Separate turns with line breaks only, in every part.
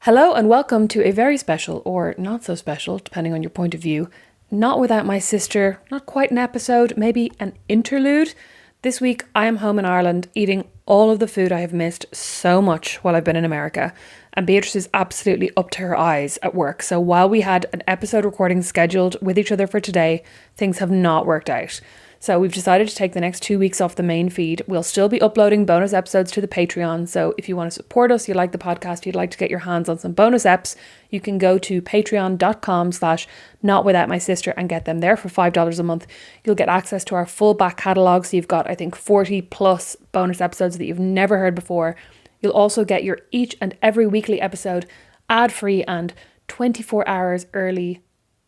Hello and welcome to a very special, or not so special, depending on your point of view, Not Without My Sister, not quite an episode, maybe an interlude. This week I am home in Ireland eating all of the food I have missed so much while I've been in America, and Beatrice is absolutely up to her eyes at work. So while we had an episode recording scheduled with each other for today, things have not worked out. So we've decided to take the next 2 weeks off the main feed. We'll still be uploading bonus episodes to the Patreon. So if you want to support us, you like the podcast, you'd like to get your hands on some bonus eps, you can go to patreon.com/notwithoutmysister and get them there for $5 a month. You'll get access to our full back catalogue. So you've got, I think, 40 plus bonus episodes that you've never heard before. You'll also get your each and every weekly episode ad-free and 24 hours early.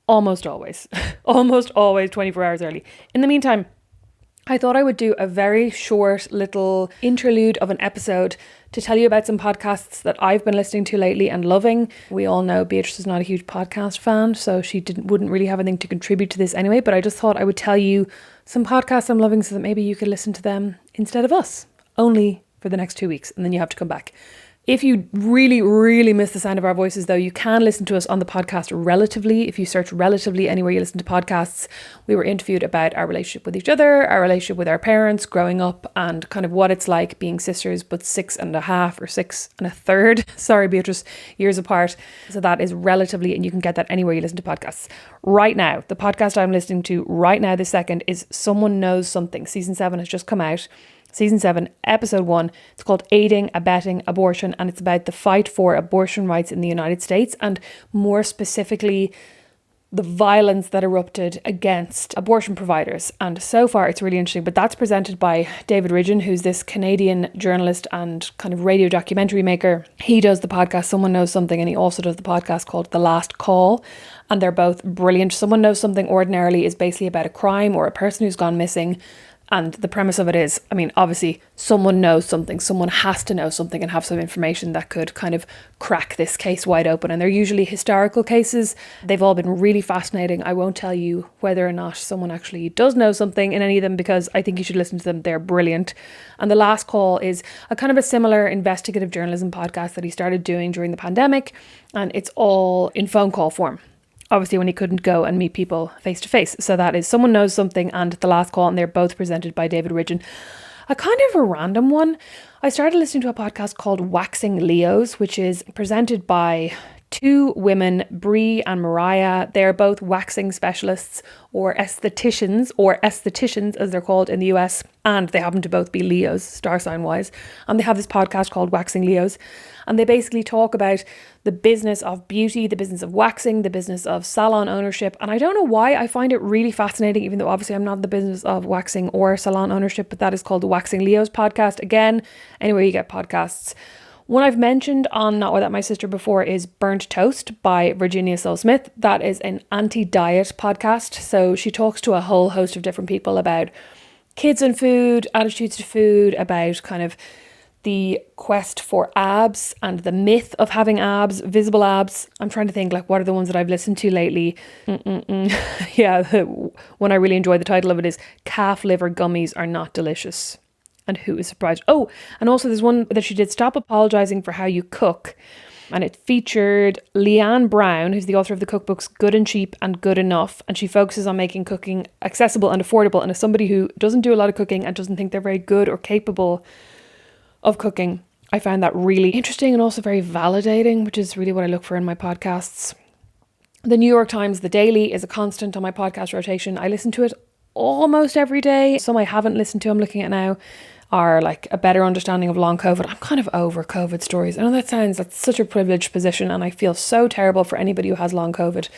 Almost always 24 hours early. In the meantime, I thought I would do a very short little interlude of an episode to tell you about some podcasts that I've been listening to lately and loving. We all know Beatrice is not a huge podcast fan, so she wouldn't really have anything to contribute to this anyway, but I just thought I would tell you some podcasts I'm loving so that maybe you could listen to them instead of us, only for the next 2 weeks, and then you have to come back. If you really, really miss the sound of our voices, though, you can listen to us on the podcast Relatively. If you search Relatively anywhere you listen to podcasts, we were interviewed about our relationship with each other, our relationship with our parents, growing up, and kind of what it's like being sisters, but 6.5 or 6 1/3, sorry, Beatrice, years apart. So that is Relatively, and you can get that anywhere you listen to podcasts. Right now, the podcast I'm listening to right now, this second, is Someone Knows Something. Season 7 has just come out. Season 7, episode 1. It's called Aiding, Abetting Abortion, and it's about the fight for abortion rights in the United States, and more specifically, the violence that erupted against abortion providers. And so far, it's really interesting, but that's presented by David Ridgen, who's this Canadian journalist and kind of radio documentary maker. He does the podcast Someone Knows Something, and he also does the podcast called The Last Call, and they're both brilliant. Someone Knows Something ordinarily is basically about a crime or a person who's gone missing. And the premise of it is, I mean, obviously someone knows something, someone has to know something and have some information that could kind of crack this case wide open. And they're usually historical cases. They've all been really fascinating. I won't tell you whether or not someone actually does know something in any of them because I think you should listen to them. They're brilliant. And The Last Call is a kind of a similar investigative journalism podcast that he started doing during the pandemic. And it's all in phone call form. Obviously when he couldn't go and meet people face to face. So that is Someone Knows Something and The Last Call, and they're both presented by David Ridgen. A kind of a random one. I started listening to a podcast called Waxing Leos, which is presented by two women, Brie and Mariah. They're both waxing specialists or estheticians as they're called in the US. And they happen to both be Leos, star sign wise. And they have this podcast called Waxing Leos. And they basically talk about the business of beauty, the business of waxing, the business of salon ownership. And I don't know why I find it really fascinating, even though obviously I'm not in the business of waxing or salon ownership, but that is called the Waxing Leos podcast. Again, anywhere you get podcasts. One I've mentioned on Not Without My Sister before is Burnt Toast by Virginia Soul Smith. That is an anti-diet podcast. So she talks to a whole host of different people about kids and food, attitudes to food, about kind of the quest for abs and the myth of having abs, visible abs. I'm trying to think, like, what are the ones that I've listened to lately? Yeah, the one I really enjoy, the title of it is Calf Liver Gummies Are Not Delicious. And who is surprised? Oh, and also there's one that she did, Stop Apologizing for How You Cook. And it featured Leanne Brown, who's the author of the cookbooks Good and Cheap and Good Enough. And she focuses on making cooking accessible and affordable. And as somebody who doesn't do a lot of cooking and doesn't think they're very good or capable of cooking, I found that really interesting and also very validating, which is really what I look for in my podcasts. The New York Times, The Daily, is a constant on my podcast rotation. I listen to it almost every day. Some I haven't listened to, I'm looking at now, are like a better understanding of long COVID. I'm kind of over COVID stories. I know that's such a privileged position, and I feel so terrible for anybody who has long COVID.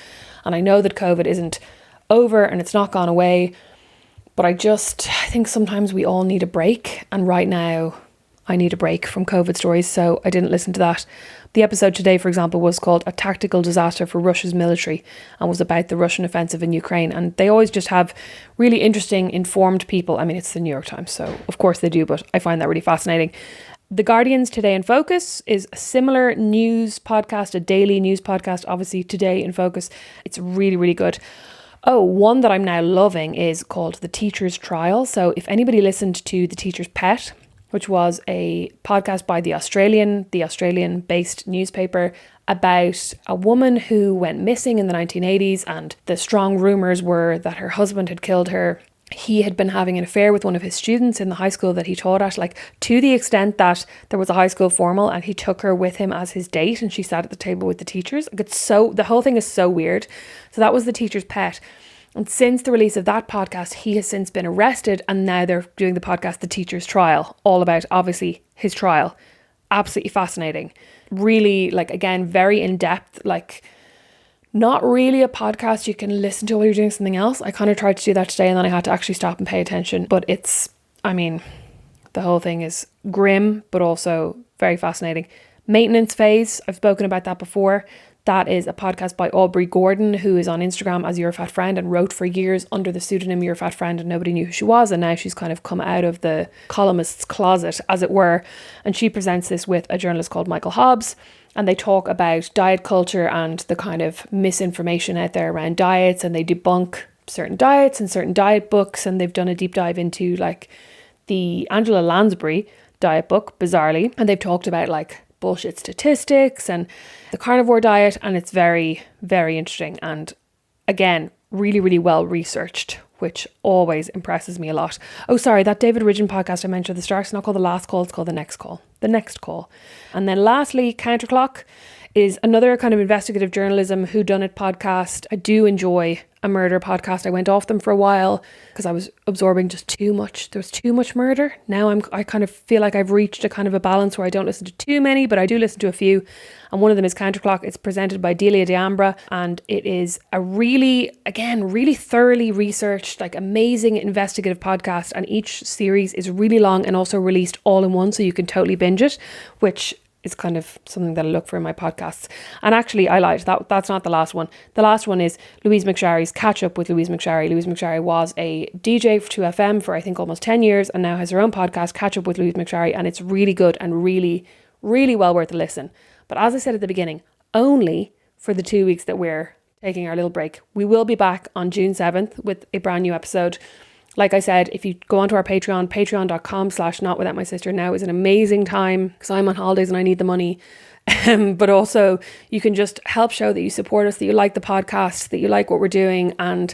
And I know that COVID isn't over and it's not gone away, but I think sometimes we all need a break. And right now I need a break from COVID stories, so I didn't listen to that. The episode today, for example, was called A Tactical Disaster for Russia's Military and was about the Russian offensive in Ukraine. And they always just have really interesting, informed people. I mean, it's the New York Times, so of course they do, but I find that really fascinating. The Guardian's Today in Focus is a similar news podcast, a daily news podcast, obviously Today in Focus. It's really, really good. Oh, one that I'm now loving is called The Teacher's Trial. So if anybody listened to The Teacher's Pet, which was a podcast by the Australian-based newspaper about a woman who went missing in the 1980s, and the strong rumours were that her husband had killed her. He had been having an affair with one of his students in the high school that he taught at, like to the extent that there was a high school formal and he took her with him as his date and she sat at the table with the teachers. Like the whole thing is so weird. So that was the teacher's pet. And since the release of that podcast, he has since been arrested, and now they're doing the podcast, The Teacher's Trial, all about obviously his trial. Absolutely fascinating. Really, like, again, very in-depth, like, not really a podcast you can listen to while you're doing something else. I kind of tried to do that today and then I had to actually stop and pay attention. But the whole thing is grim, but also very fascinating. Maintenance Phase, I've spoken about that before. That is a podcast by Aubrey Gordon, who is on Instagram as Your Fat Friend and wrote for years under the pseudonym Your Fat Friend, and nobody knew who she was. And now she's kind of come out of the columnist's closet, as it were. And she presents this with a journalist called Michael Hobbs. And they talk about diet culture and the kind of misinformation out there around diets, and they debunk certain diets and certain diet books. And they've done a deep dive into like the Angela Lansbury diet book, bizarrely. And they've talked about like bullshit statistics and the carnivore diet. And it's very, very interesting. And again, really, really well researched, which always impresses me a lot. Oh, sorry, that David Ridgen podcast I mentioned at the start, it's not called The Last Call, it's called The Next Call. The Next Call. And then lastly, Counterclock is another kind of investigative journalism whodunit podcast. I do enjoy a murder podcast. I went off them for a while because I was absorbing just too much. There was too much murder. Now I kind of feel like I've reached a kind of a balance where I don't listen to too many, but I do listen to a few. And one of them is Counterclock. It's presented by Delia D'Ambra, and it is a really thoroughly researched, like amazing investigative podcast. And each series is really long and also released all in one, so you can totally binge it, which is kind of something that I look for in my podcasts. And actually, I lied. That's not the last one. The last one is Louise McSharry's Catch Up with Louise McSharry. Louise McSharry was a DJ for 2FM for I think almost 10 years and now has her own podcast, Catch Up with Louise McSharry. And it's really good and really, really well worth a listen. But as I said at the beginning, only for the 2 weeks that we're taking our little break. We will be back on June 7th with a brand new episode. Like I said, if you go onto our Patreon, patreon.com/notwithoutmysister now is an amazing time because I'm on holidays and I need the money. But also you can just help show that you support us, that you like the podcast, that you like what we're doing, and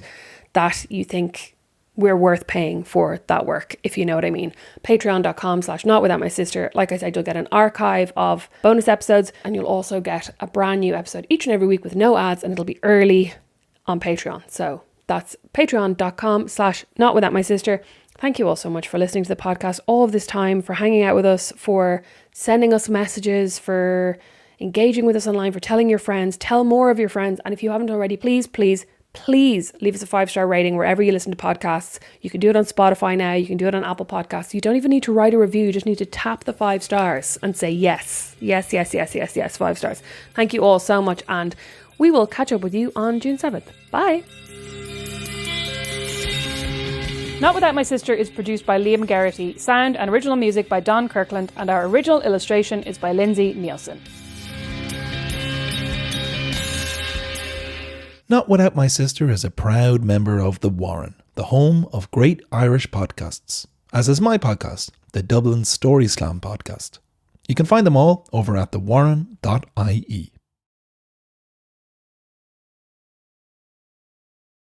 that you think we're worth paying for that work, if you know what I mean. Patreon.com/notwithoutmysister. Like I said, you'll get an archive of bonus episodes, and you'll also get a brand new episode each and every week with no ads, and it'll be early on Patreon. So that's patreon.com/notwithoutmysister. Thank you all so much for listening to the podcast all of this time, for hanging out with us, for sending us messages, for engaging with us online, for telling your friends. Tell more of your friends. And if you haven't already, please leave us a 5-star rating wherever you listen to podcasts. You can do it on Spotify now. You can do it on Apple Podcasts. You don't even need to write a review. You just need to tap the 5 stars and say yes, 5 stars. Thank you all so much. And we will catch up with you on June 7th. Bye. Not Without My Sister is produced by Liam Geraghty, sound and original music by Don Kirkland, and our original illustration is by Lindsay Nielsen.
Not Without My Sister is a proud member of The Warren, the home of great Irish podcasts, as is my podcast, the Dublin Story Slam podcast. You can find them all over at thewarren.ie.